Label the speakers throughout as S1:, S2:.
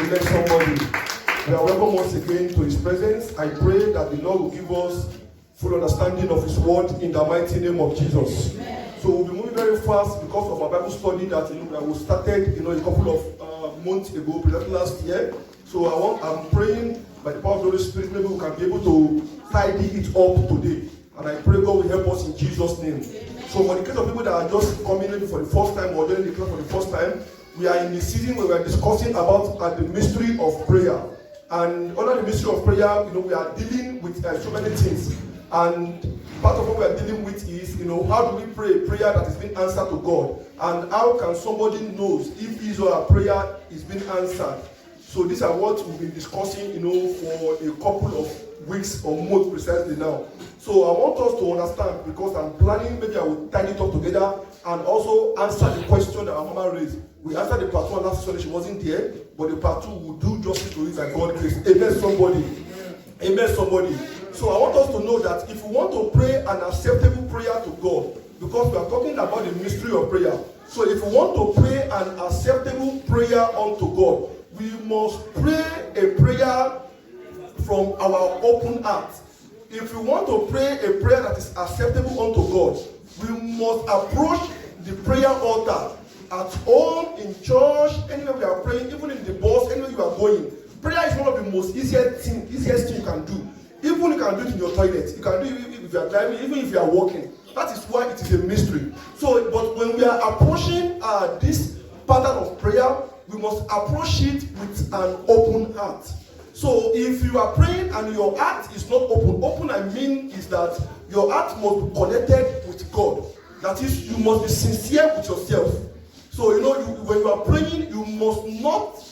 S1: Amen, somebody. We are welcome once again to His presence. I pray that the Lord will give us full understanding of His word in the mighty name of Jesus. Amen. So we'll be moving very fast because of our Bible study that we started a couple of months ago, last year. So I'm praying by the power of the Holy Spirit, maybe we can be able to tidy it up today. And I pray God will help us in Jesus' name. Amen. So for the case of people that are just coming in for the first time or joining the class for the first time, we are in the season where we are discussing about the mystery of prayer. And under the mystery of prayer, we are dealing with so many things. And part of what we are dealing with is, how do we pray a prayer that is being answered to God? And how can somebody knows if his or her prayer is being answered? So these are what we've been discussing, for a couple of weeks or months precisely now. So I want us to understand, because I'm planning, maybe I will tie it up together and also answer the question that our mama raised. We answered the part 1 last Sunday, she wasn't there, but the part 2 will do justice to it and God grace. Amen, somebody. Amen, somebody. So I want us to know that if we want to pray an acceptable prayer to God, because we are talking about the mystery of prayer. So if we want to pray an acceptable prayer unto God, we must pray a prayer from our open heart. If we want to pray a prayer that is acceptable unto God, we must approach the prayer altar at home, in church, anywhere we are praying, even in the bus, anywhere you are going. Prayer is one of the most easiest thing you can do. Even you can do it in your toilet. You can do it if you are driving, even if you are walking. That is why it is a mystery. So, but when we are approaching this pattern of prayer, we must approach it with an open heart. So if you are praying and your heart is not open I mean is that your heart must be connected with God. That is, you must be sincere with yourself. So when you are praying, you must not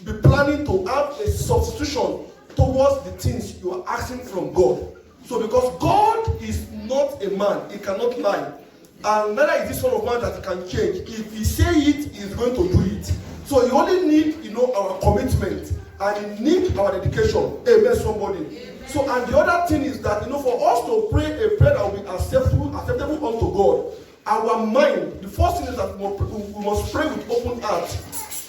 S1: be planning to have a substitution towards the things you are asking from God. So because God is not a man, He cannot lie. And neither is this son of man that He can change. If He say it, He is going to do it. So you only need, our commitment, and you need our dedication. Amen, somebody. Amen. So, and the other thing is that, for us to pray a prayer that will be acceptable unto God, our mind, the first thing is that we must pray with open heart.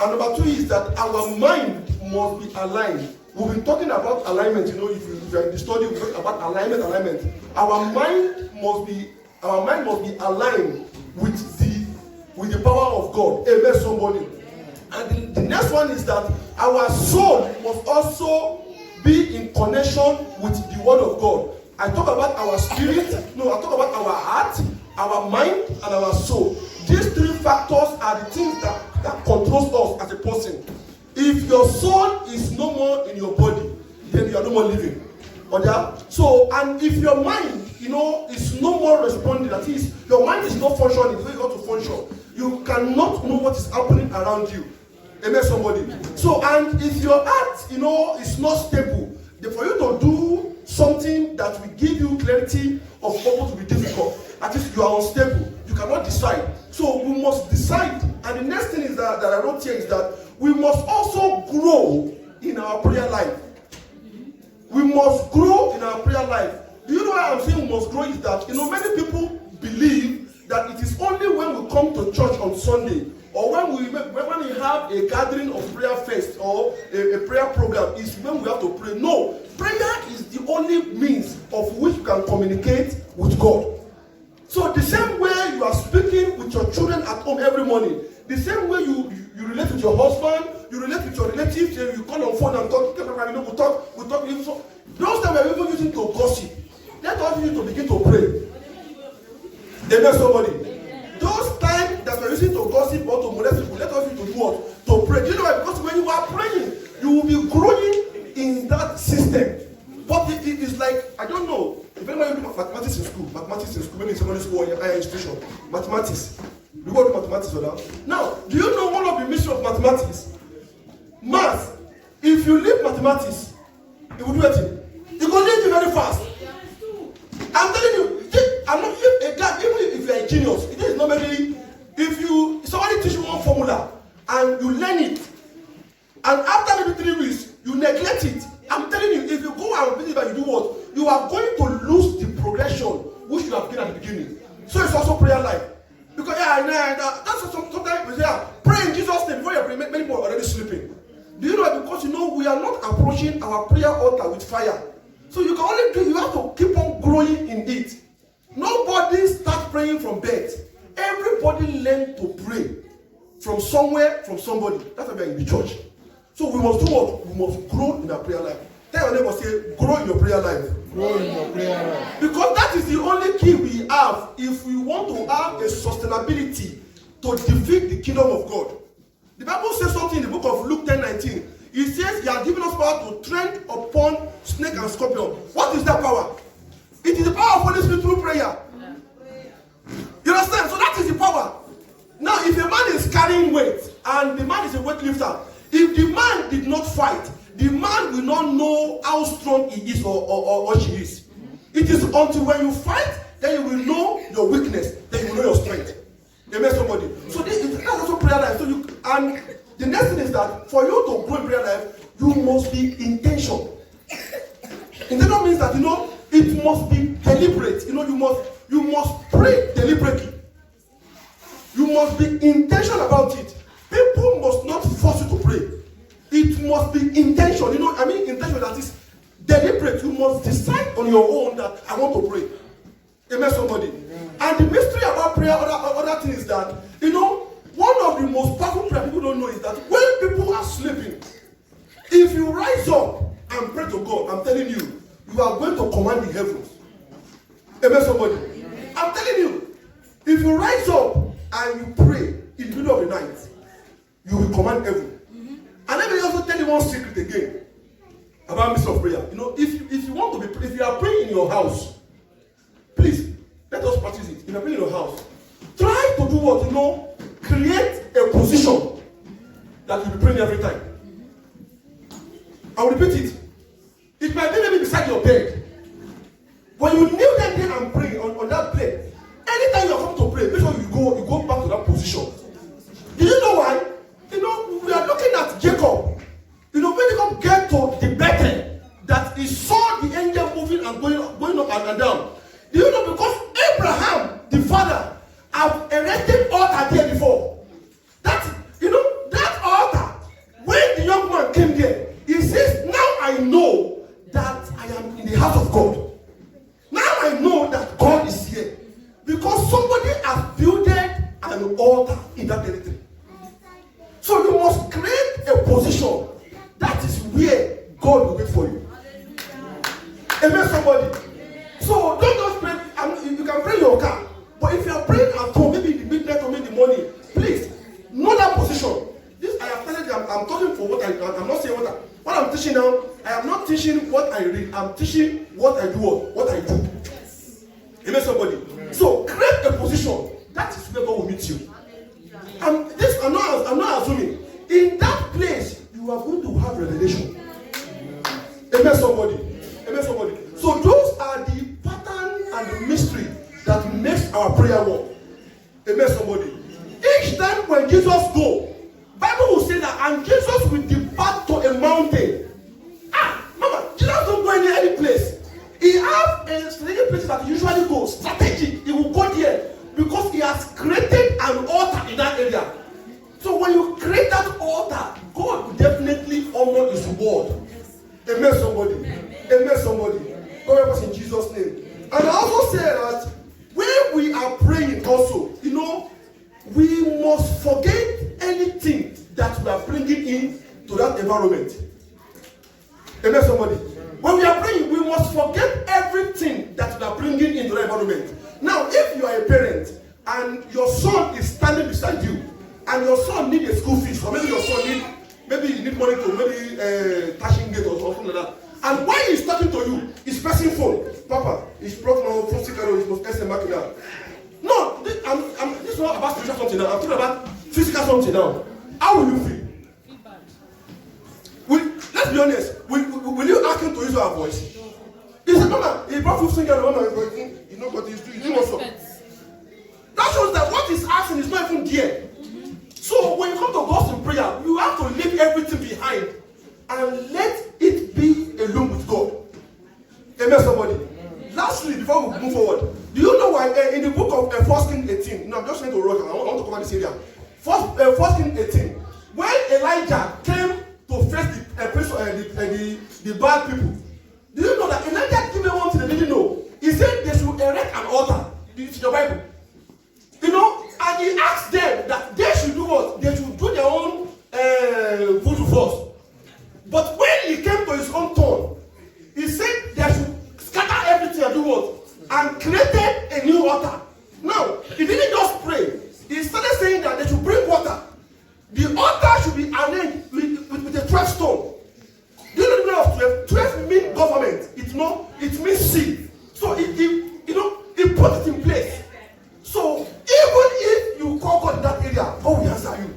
S1: And number 2 is that our mind must be aligned. We've been talking about alignment, if you are in the study, we talk about alignment. Our mind must be aligned with the power of God. Amen, somebody. And the next one is that our soul must also be in connection with the word of God. I talk about our spirit, I talk about our heart, our mind, and our soul. These 3 factors are the things that controls us as a person. If your soul is no more in your body, then you are no more living. Okay? So, and if your mind, is no more responding, that is, your mind is not functioning the way you ought to function, you cannot know what is happening around you. Amen, somebody. So, and if your heart, is not stable, then for you to do something that will give you clarity of purpose will be difficult. At least you are unstable. You cannot decide. So we must decide. And the next thing is that I wrote here is that we must also grow in our prayer life. We must grow in our prayer life. Do you know why I'm saying we must grow is that, many people believe that it is only when we come to church on Sunday or when we have a gathering of prayer fest or a prayer program is when we have to pray. No, prayer is the only means of which you can communicate with God. So the same way you are speaking with your children at home every morning, the same way you relate with your husband, you relate with your relatives, you call on phone and talk, we talk. So those that we are even using to gossip, let us use to begin to pray. Amen, somebody. Those times that we are using to gossip or to molest people, let us use to do what? To pray. You know why? Because when you are praying, you will be growing in that system. But it is like, I don't know, if anybody do mathematics in school, maybe in secondary school or in higher institution, mathematics. You go to mathematics or that. Now, do you know one of the mysteries of mathematics? Math. If you leave mathematics, it will do anything. It will leave you very fast. I'm telling you, I'm not a guy, even if you are a genius, it is normally, if somebody teach you one formula and you learn it, and after maybe 3 weeks, you neglect it. I'm telling you, if you go and believe that you do what? You are going to lose the progression which you have gained at the beginning. So it's also prayer life. Because that's sometimes we say, pray in Jesus' name before you pray. Many people are already sleeping. Do you know approaching our prayer altar with fire. So you have to keep on growing in it. Nobody starts praying from birth. Everybody learn to pray from somewhere, from somebody. That's why we are in the church. So we must do what? We must grow in our prayer life. Tell your neighbor, say, grow in your prayer life.
S2: Grow in your prayer life.
S1: Because that is the only key we have if we want to have a sustainability to defeat the kingdom of God. The Bible says something in the book of Luke 10:19. It says, He has given us power to tread upon snake and scorpion. What is that power? It is the power of Holy Spirit through prayer. You understand? So that is the power. Now, if a man is carrying weight and the man is a weightlifter, if the man did not fight, the man will not know how strong he is or she is. It is until when you fight, then you will know your weakness, then you will know your strength. Amen, somebody. So that's also prayer life. And the next thing is that for you to grow in prayer life, you must be intentional. Intentional means that, it must be deliberate. You must pray deliberately. You must be intentional about it. People must not force you to pray. It must be intentional. Intentional that is deliberate. You must decide on your own that I want to pray. Amen, somebody. And the mystery about prayer, other thing is that, one of the most powerful prayer people don't know is that when people are sleeping, if you rise up and pray to God, I'm telling you, you are going to command the heavens. Amen, somebody. I'm telling you, if you rise up and you pray in the middle of the night, you will command heaven. And let me also tell you one secret again about mystery of prayer. If you want to be, if you are praying in your house, please let us practice it. If you are praying in your house, try to do what? Create a position that you'll be praying every time. I will repeat it. It might be maybe beside your bed. When you kneel down there and pray on that bed, anytime you come to pray, make sure you go back to that position. Do you know why? We are looking at Jacob. When Jacob get to the Bethel, that he saw the angel moving and going up and down. Do you know? Because Abraham, the father, have erected altar there before. That altar, when the young man came there, he says, now I know that I am in the house of God. Now I know that God is here. Because somebody has built an altar in that territory. So you must create a position that is where God will wait for you. Amen, somebody. So don't just pray. You can pray in your car. But if you are praying at home, maybe in the midnight or maybe in the morning, please know that position. This I have started. I'm talking for what I'm not saying what I'm teaching now. I am not teaching what I read. I'm teaching what I do. What I do. Amen, somebody. Amen. So create a position. That is where God will meet you. And this I'm not assuming. In that place, you are going to have revelation. Amen, somebody. Amen, somebody. So those are the pattern and the mystery that makes our prayer work. Amen, somebody. Each time when Jesus go, Bible will say that, and Jesus will depart to a mountain. Mama, Jesus don't go any place. He have a strategic place that he usually goes. Strategic. He will go there because he has created an altar in that area. So when you create that altar, God will definitely honor his word. Amen, somebody. Amen, somebody. God help us in Jesus' name. And I also say that when we are praying also, we must forget anything that we are bringing in to that environment. Amen, somebody. When we are praying, we must forget everything that we are bringing into the environment. Now, if you are a parent and your son is standing beside you, and your son needs a school fees, or maybe your son you need money to maybe touching gate or something like that, and while he's talking to you, he's pressing phone. Papa, he's brought now phone sticker, he's supposed to SMS now. No, this is not about spiritual something now. I'm talking about physical something now. How will you feel? Let's be honest. Will you ask him to use our voice? He said, Mama, he brought 15 girls. Mama, you know what he's doing also. That shows that what he's asking is not even there. So when you come to God in prayer, you have to leave everything behind and let it be alone with God. Amen, somebody. Lastly, before we move forward, do you know why in the book of 1 Kings 18, I'm just trying to rush, I want to cover this area. 1 Kings 18, when Elijah came to face the bad people. Do you know that Elijah given one thing they didn't know? He said they should erect an altar. It's in the Bible. You know, and he asked them that they should do what? They should do their own voodoo first. But when he came to his own turn, he said they should scatter everything and do what? And created a new altar. Now, he didn't just pray. He started saying that they should bring water. The altar should be arranged with a 12 stone. Do you know the meaning of 12? 12 means government. It means seed. So he put it in place. So even if you call God in that area, God will answer you.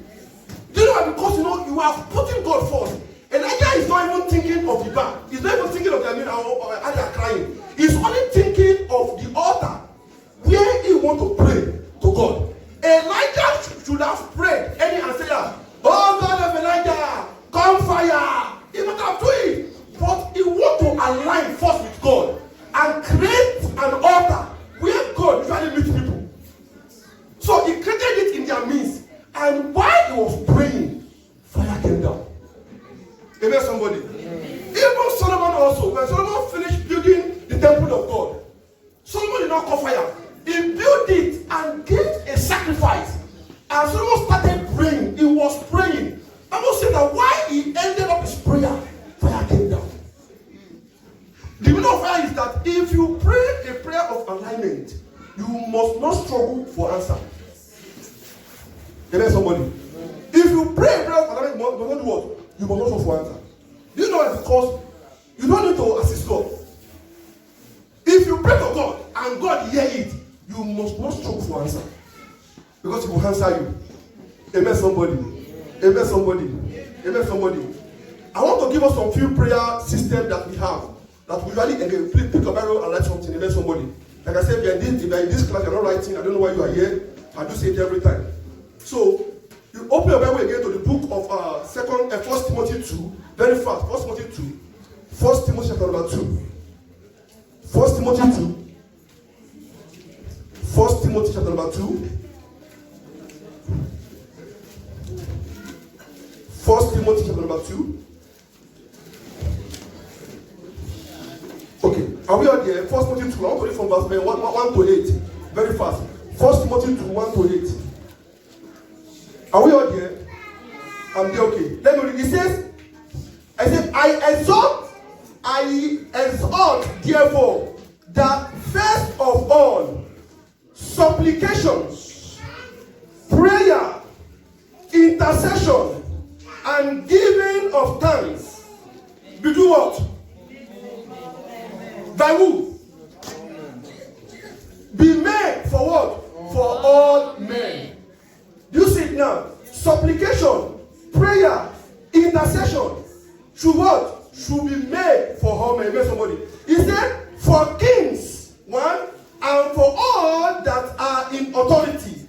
S1: Do you know why? Because you are putting God first. Elijah is not even thinking of the back. He's not even thinking of the mean or they are crying. He's only thinking of the altar where he wants to pray to God. Elijah should have prayed and said, "Oh God of Elijah, come fire." He might have done it, but he wants to align first with God and create an altar where God usually meets people. So he created it in their midst, and while he was praying, fire came down. Amen, somebody. Even Solomon also, when Solomon finished building the temple of God, Solomon did not call fire. He built it and gave a sacrifice. And Solomon started praying. He was praying. I will say that while he ended up his prayer, fire came down. The meaning of fire is that if you pray a prayer of alignment, you must not struggle for answer. Amen, somebody. If you pray a prayer of alignment, you must not do what? You must not struggle for answer. Do you know that? Because you don't need to assist God. If you pray to God and God hear it, you must not struggle for answer. Because he will answer you. Amen, somebody. Amen, somebody. Amen, somebody. I want to give us some few prayer systems that we have. That we usually, again, please pick a Bible and write something. Amen, somebody. Like I said, if you're in this class, you're not writing. I don't know why you are here. I do say it every time. So, you open your Bible again to the book of 1 Timothy 2. Very fast. 1 Timothy 2. 1 Timothy chapter number 2. 1 Timothy 2. 1 Timothy chapter number 2. 1 Timothy chapter number 2. Okay, are we out there? 1 Timothy 2. I want to read from verse 1 to 8. Very fast. 1 Timothy 2, 1 to 8. Are we out there? I'm there, okay. Let me read. It says, I exhort, therefore, that first of all, supplications, prayer, intercession, and giving of thanks be do what? By who? Be made for what? For all men. Do you see it now? Supplication, prayer, intercession should what? Should be made for all men. Amen, somebody. He said, for kings, one, and for all that are in authority,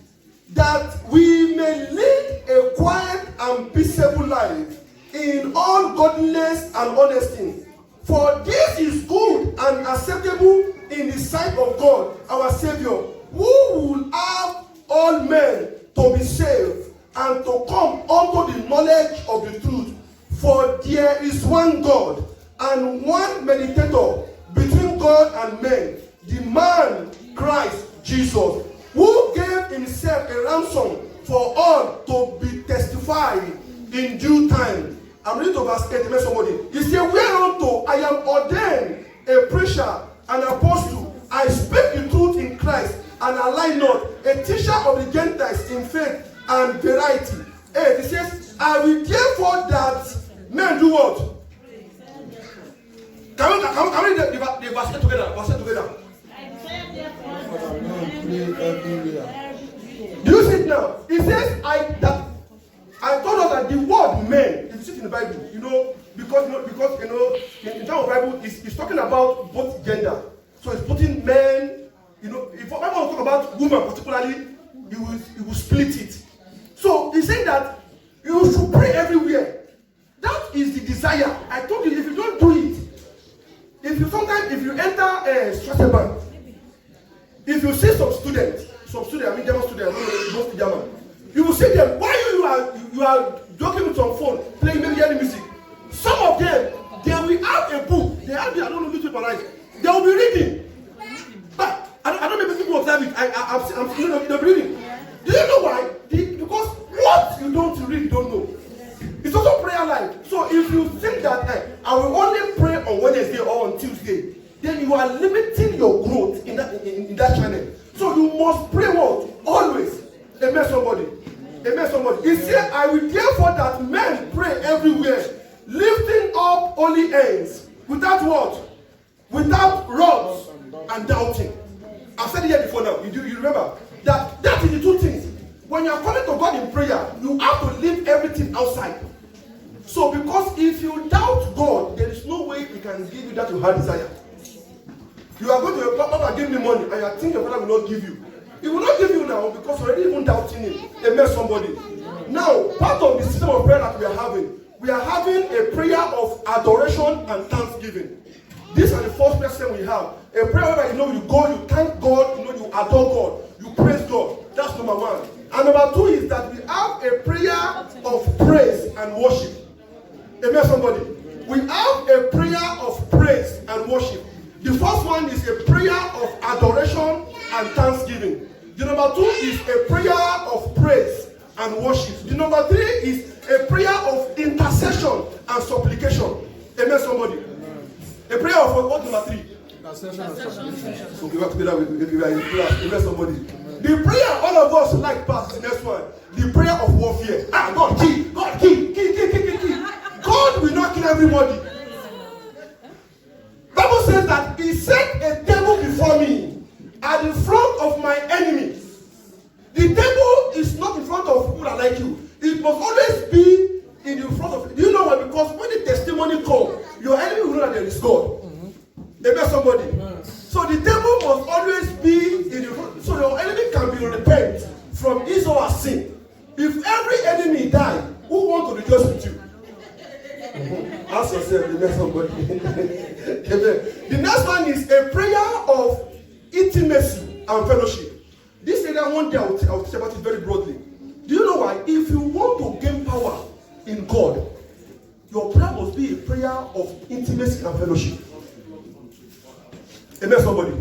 S1: that we may lead a quiet and peaceable life in all godliness and honesty. For this is good and acceptable in the sight of God, our Savior, who will have all men to be saved and to come unto the knowledge of the truth. For there is one God and one mediator between God and men, the man Christ Jesus, who gave himself a ransom for all to be testified in due time. I'm reading to verse 8. Amen, somebody. He said, whereunto I am ordained a preacher, an apostle. I speak the truth in Christ, and I lie not, a teacher of the Gentiles in faith and verity. 8. He says, I will therefore that men do what? Can we read the verse together? Verse together. Do you see it now? He says, I told us that the word men, if you see it in the Bible, because in terms of Bible, it's talking about both gender. So it's putting men, if the Bible talk about women particularly, he will split it. So he's saying that you should pray everywhere. That is the desire. I told you, if you don't do it, if you enter Strasbourg, if you see some students, German students, most German, you will see them, while you are joking with some phone, playing maybe any music, Some of them, they will have a book. They have, I don't know which people like. They will be reading. But I don't know if people observe it. I'm you know, they're reading. Do you know why? Because what you don't read, you don't know. It's also prayer life. So if you think that I will only pray on Wednesday or on Tuesday, then you are limiting your growth in that channel. So you must pray what? Always. Amen, somebody. Amen, somebody. He said, I will therefore that men pray everywhere, lifting up holy hands, without what? Without wrath and doubting. I've said it here before now. You remember? That is the two things. When you are calling to God in prayer, you have to leave everything outside. So because if you doubt God, there is no way He can give you that you have desire. You are going to your Papa, give me money, and you think your Father will not give you. He will not give you now because you're already even doubting Him. Amen, somebody. Now, part of the system of prayer that we are having a prayer of adoration and thanksgiving. These are the first person we have. A prayer where you go, you thank God, you adore God, you praise God. That's number one. And number two is that we have a prayer of praise and worship. Amen, somebody. We have a prayer of praise and worship. The first one is a prayer of adoration and thanksgiving. The number two is a prayer of praise and worship. The number three is a prayer of intercession and supplication. Amen, somebody. A prayer of what number three? Intercession and supplication. So we work together with amen, somebody. The prayer all of us like past the next one. The prayer of warfare. God kill. God will not kill everybody. Bible says that He set a table before me at the front of my enemies. The table is not in front of people that like you. It must always be in the front of you. Do you know why? Because when the testimony comes, your enemy will know that there is God. Amen, somebody. So the table must always be in the front. So your enemy can be repent from his or her sin. If every enemy die, who want to rejoice with you? Ask yourself, amen, somebody. Amen. The next one is a prayer of intimacy and fellowship. This area one day I will teach about it very broadly. Do you know why? If you want to gain power in God, your prayer must be a prayer of intimacy and fellowship. Amen, somebody.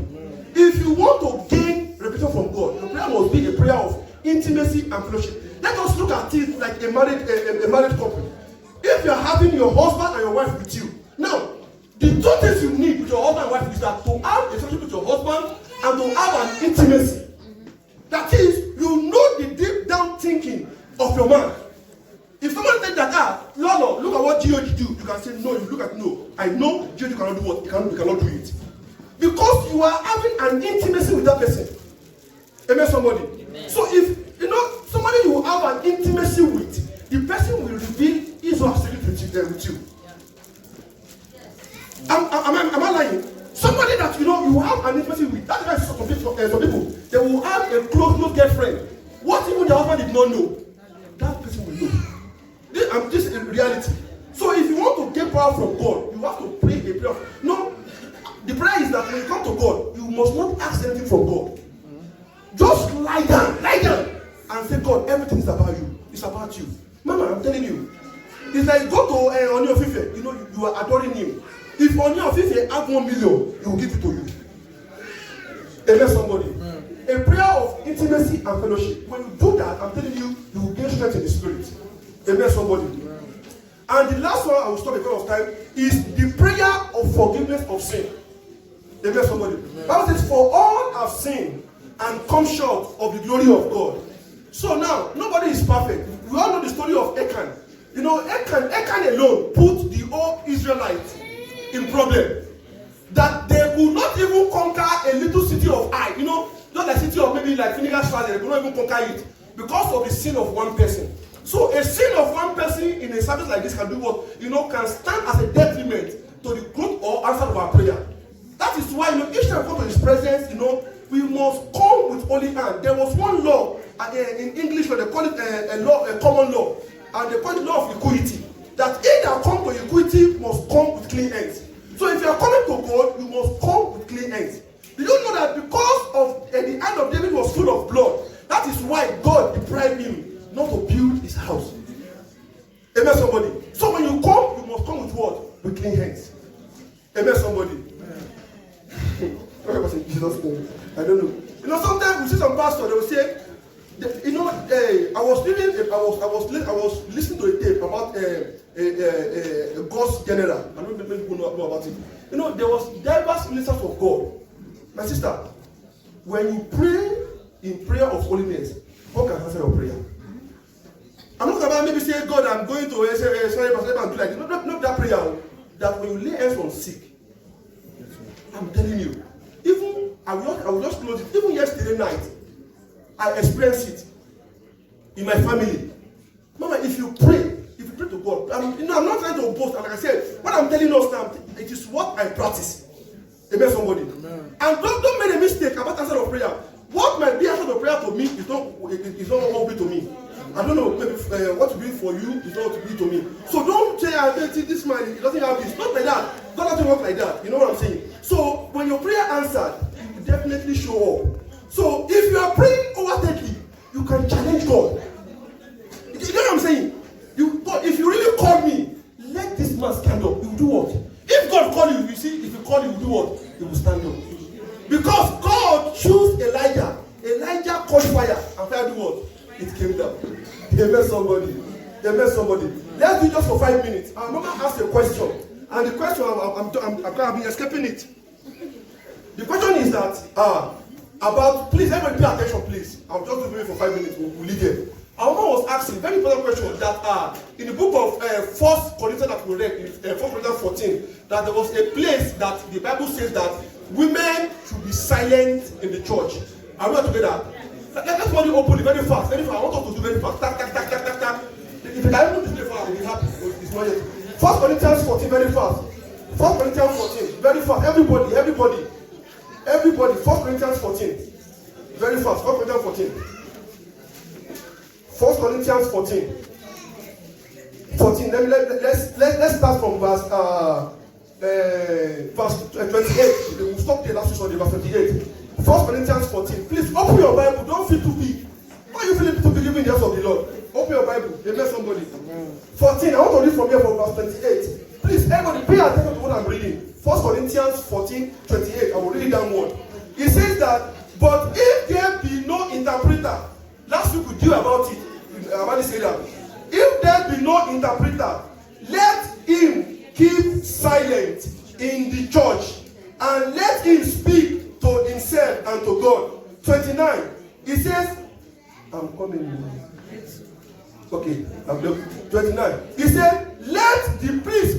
S1: If you want to gain revelation from God, your prayer must be a prayer of intimacy and fellowship. Let us look at it like a married couple. If you are having your husband and your wife with you, now the two things you need with your husband and wife is that to have a relationship with your husband and to have an intimacy. That is, you know the deep down thinking of your man. If someone says that, Lolo, look at what G.O.G. do, you can say no. You look at no. I know G.O.G. cannot do what? He cannot do it. Because you are having an intimacy with that person. Amen, somebody. Amen. So if somebody you have an intimacy with, the person will reveal his or her secret with you. Am I lying? Somebody that you have an intimacy with, that's why some people they will have a close girlfriend. What even the husband did not know, that person will know. This is reality. So if you want to get power from God, you have to pray a prayer. No, the prayer is that when you come to God, you must not ask anything from God. Just lie down, and say, God, everything is about you. It's about you. Mama, I'm telling you. It's like go to Oni of Ife. You are adoring him. If Oni of Ife have 1 million, he will give it to you. Amen, somebody. A prayer of intimacy and fellowship. When you do that, I'm telling you, you will gain strength in the spirit. Amen, somebody. And the last one I will stop because of time is the prayer of forgiveness of sin. Amen, somebody. Bible says, for all have sinned and come short of the glory of God. So now, nobody is perfect. We all know the story of Achan. Achan alone put the whole Israelites in problem. That they could not even conquer a little city of Ai. Not a city of maybe like Finnegas Valley, they could not even conquer it because of the sin of one person. So a sin of one person in a service like this can do what? Can stand as a detriment to the growth or answer of our prayer. That is why, each time we come to His presence, we must come with holy hand. There was one law in English where they call it a common law, and they call it law of equity. That he that come to equity must come with clean hands. So if you are coming to God, you must come with clean hands. Do you know that because of the hand of David was full of blood, that is why God deprived him not to build his house. Amen, somebody. So when you come, you must come with what? us in Jesus' name. I don't know. You know, sometimes we see some pastors, they will say, I was listening to a tape about a God's general. I don't know if people know about it. You know, there was diverse ministers of God. My sister, when you pray in prayer of holiness, God can answer your prayer. I'm not about maybe say, God, I'm going to sorry, Pastor, I'm do like this. Not that prayer. That when you lay hands on sick, I'm telling you, even I will just close it. Even yesterday night, I experienced it in my family. Mama, if you pray to God, I'm not trying to boast. And like I said, what I'm telling us now, it is what I practice. Amen, somebody. Amen. And don't make a mistake about answer of prayer. What might be answer of prayer to me is not what will be to me. I don't know, maybe what to be for you is not what to be to me. So don't say, this man, it doesn't have this. Not like that. God doesn't work like that. You know what I'm saying? So when your prayer answered, it will definitely show up. So if you are praying overtly, you can challenge God. You know what I'm saying? God, if you really call me, let this man stand up. You will do what? If God call you, you see, if you call you, will do what? You will stand up. Because God chose Elijah. Elijah called fire, and fire do what? It came down. Amen, somebody. Amen, somebody. Let's do just for 5 minutes. I'm going to ask a question. And the question, I've been escaping it. The question is that, about, please, everybody pay attention, please. I'm just doing it for 5 minutes. We'll leave here. Our mom was asking very important question that in the book of 1 Corinthians that we read, in 1 Corinthians 14, that there was a place that the Bible says that women should be silent in the church. Are we all together? Let's somebody open it very fast, very fast. I want us to do very fast. Tak, tak, tak, tak, tak, tak. If you can open this fast, we'll be happy. It's not yet. 1 Corinthians 14, very fast. 1 Corinthians 14, very fast. Everybody. 1 Corinthians 14, very fast. 1 Corinthians 14. 1 Corinthians 14. 14. Let's start from verse 28. We'll stop there last Sunday, verse 28. 1 Corinthians 14. Please open your Bible. Don't feel too big. Why are you feeling too big in the house of the Lord? Open your Bible. Amen, somebody. 14. I want to read from here from verse 28. Please, everybody, pay attention to what I'm reading. 1 Corinthians 14, 28. I will read it downward. It says that, but if there be no interpreter, last week we knew about it. About this area. If there be no interpreter, let him keep silent in the church, and let him speak to himself and to God. 29. It says, I'm coming. Okay, I'm done. 29. It said, let the priest.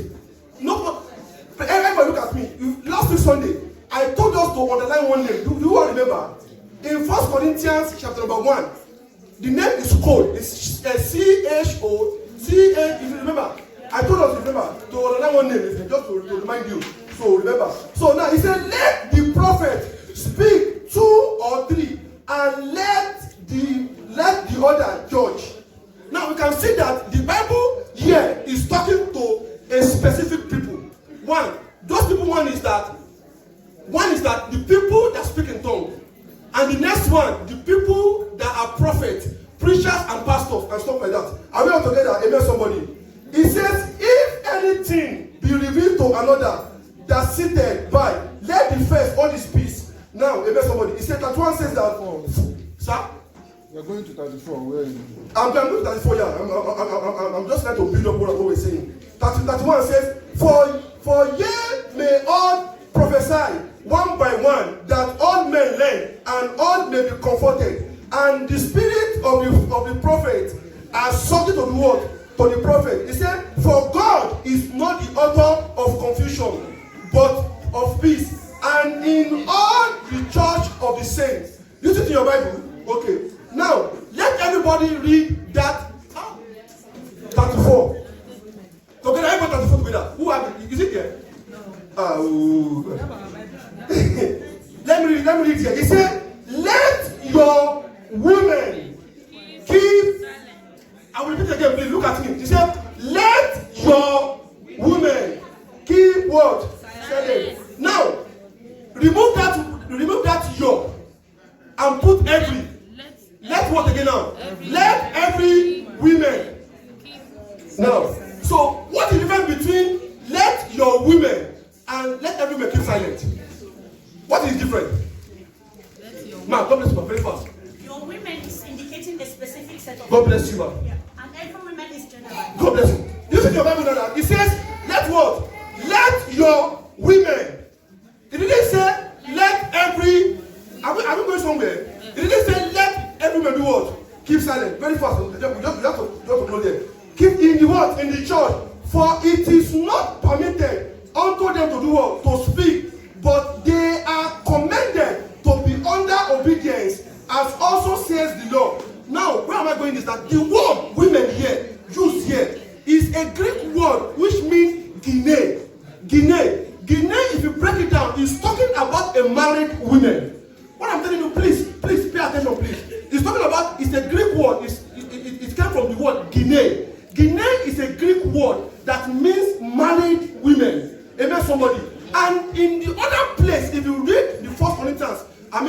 S1: No, everybody look at me. Last week Sunday, I told us to underline one name. Do you all remember? In 1 Corinthians chapter number 1, the name is called. It's C-H-O. C-H. If you remember, I told us to remember to underline one name, just to remind you. So remember. So now he said, let the prophet speak 2 or 3, and let the other judge. Now we can see that the Bible here is talking to a specific people. Those people. One is that the people that speak in tongues, and the next one, the people that are prophets, preachers, and pastors, and stuff like that. Are we all together? Amen, somebody. It says, if anything be revealed to another that seated by, let the first hold his peace. Now, amen, somebody. It says that one says that. Sir?
S2: We're going to 34. Where?
S1: I'm going to 34, yeah. I'm just trying to build up what we're saying. 31 says, for ye may all prophesy one by one, that all men learn, and all may be comforted. And the spirit of the prophet are subject to the word, to the prophet. He said, for God is not the author of confusion, but of peace, and in all the church of the saints. You see it in your Bible? Okay. Now, let everybody read that 34. Okay, now everybody 34 together. Who have it? Is it here? Let me read here. He said, let your women keep. I will repeat it again, please look at him. He said, let your women keep what? Silent. Now, remove that yoke and put every. Let what again now? Let every women. Now, so what is the difference between let your women and let every woman keep silent? What is different? Ma, God bless you, ma. Very fast.
S3: Your women is indicating a specific set of
S1: God bless you, ma.
S3: Yeah. And every woman is general.
S1: God bless you. You see your Bible now that? It says, let what? Let your women. It didn't say, let every. Are we going somewhere? It didn't say, let every man do what? Keep silent. Very fast. We just have to know there. Keep in the what? In the church. For it is not permitted unto them to do what? To speak. But they are commanded to be under obedience, as also says the law. Now, where am I going is that the word women here, used here, is a Greek word which means gine. Gine. Gine, if you break it down, is talking about a married woman. What I'm telling you, please pay attention, please. It's talking about, it's a Greek word. It came from the word gine. Gine is a Greek word that means married women. Amen, somebody. And in the other place, if you read the 1 Corinthians,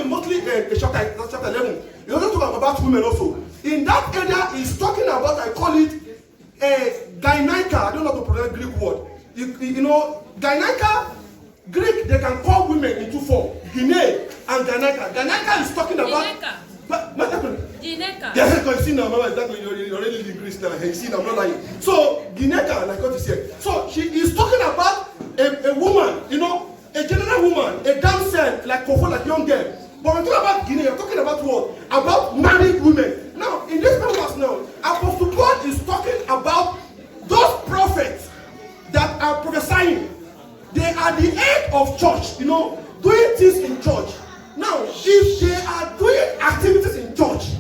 S1: mostly chapter 11, you also talk about women also. In that area, he's talking about, I call it a gynaika. I don't know how to pronounce Greek word. You know, gynaika, Greek, they can call women into form. Gine and gynaika. Gynaika is talking about.
S4: Gineka.
S1: Yeah, because you see now, Mama, exactly, you're already in Greece now. You see, I'm not lying. So, Gineka, like what you said. So, she is talking about a woman, you know, a general woman, a damsel, like Kofo, like young girl. But when you talk about Guinea, you're talking about what? About married women. Now, in this verse now, Apostle Paul is talking about those prophets that are prophesying. They are the head of church, you know, doing things in church. Now, if they are doing activities in church,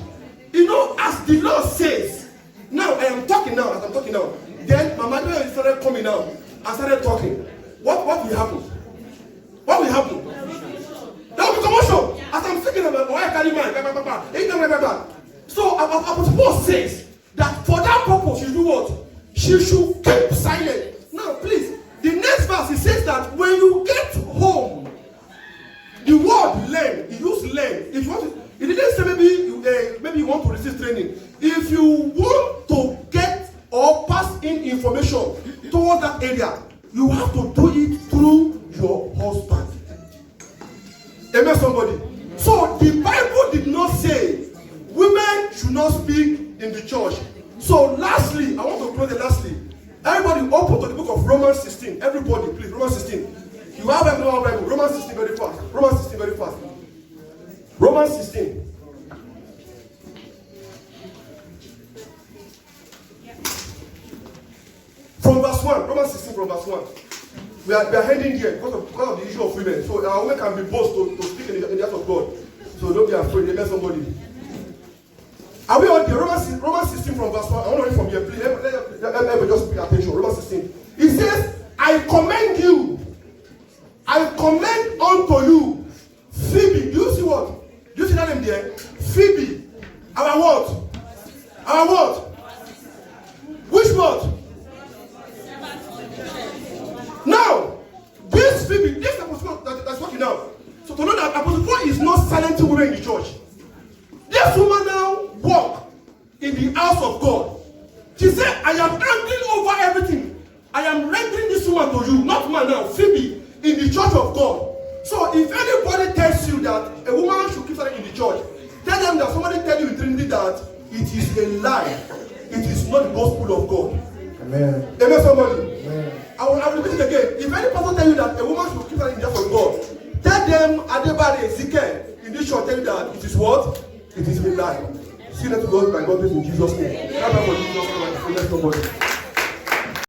S1: you know, as the Lord says, now I am talking now, as I'm talking now, then Mama Joy started coming out and started talking. What will happen? What will happen? There will be commotion. As I'm speaking about why I carry mine, so Apostle Paul says that for that purpose, you do what? She should keep silent. Now, please, the next verse, it says that when you get home, the word learn, he used learn. If you want to, it didn't say maybe you want to receive training. If you want to get or pass in information towards that area, you have to do it through your husband. Amen, somebody. So the Bible did not say women should not speak in the church. So lastly, I want to close it lastly. Everybody open to the book of Romans 16. Everybody, please, Romans 16. You have Bible, Romans 16 very fast. Romans 16 very fast. Romans 16. From verse 1. Romans 16 from verse 1. We are heading here because of the issue of women. So our women can be bold to speak in the house of God. So don't be afraid. Amen, somebody. Are we on here? Romans 16 from verse 1. I want to read from here. Please, let me just pay attention. Romans 16. It says, I commend you. I commend unto you Phoebe. Do you see what? Do you see that name there? Phoebe. Our what? Our what? Which what? Now, this Phoebe, this apostle that's working now. So to know that Apostle Paul is not silencing women in the church. This woman now walk in the house of God. She said, I am handing over everything. I am rendering this woman to you, not man now, Phoebe, in the church of God. So if anybody tells you that a woman should keep silent in the church, tell them that somebody tell you in Trinity that it is a lie. It is not the gospel of God.
S2: Amen.
S1: Amen, somebody.
S2: Amen.
S1: I will repeat it again. If any person tell you that a woman should keep silent in the house of God, tell them Adebare Ezekiel in this church tell you that it is what? It is a lie. See that to God by God in Jesus' name. That's for Jesus' name. Somebody.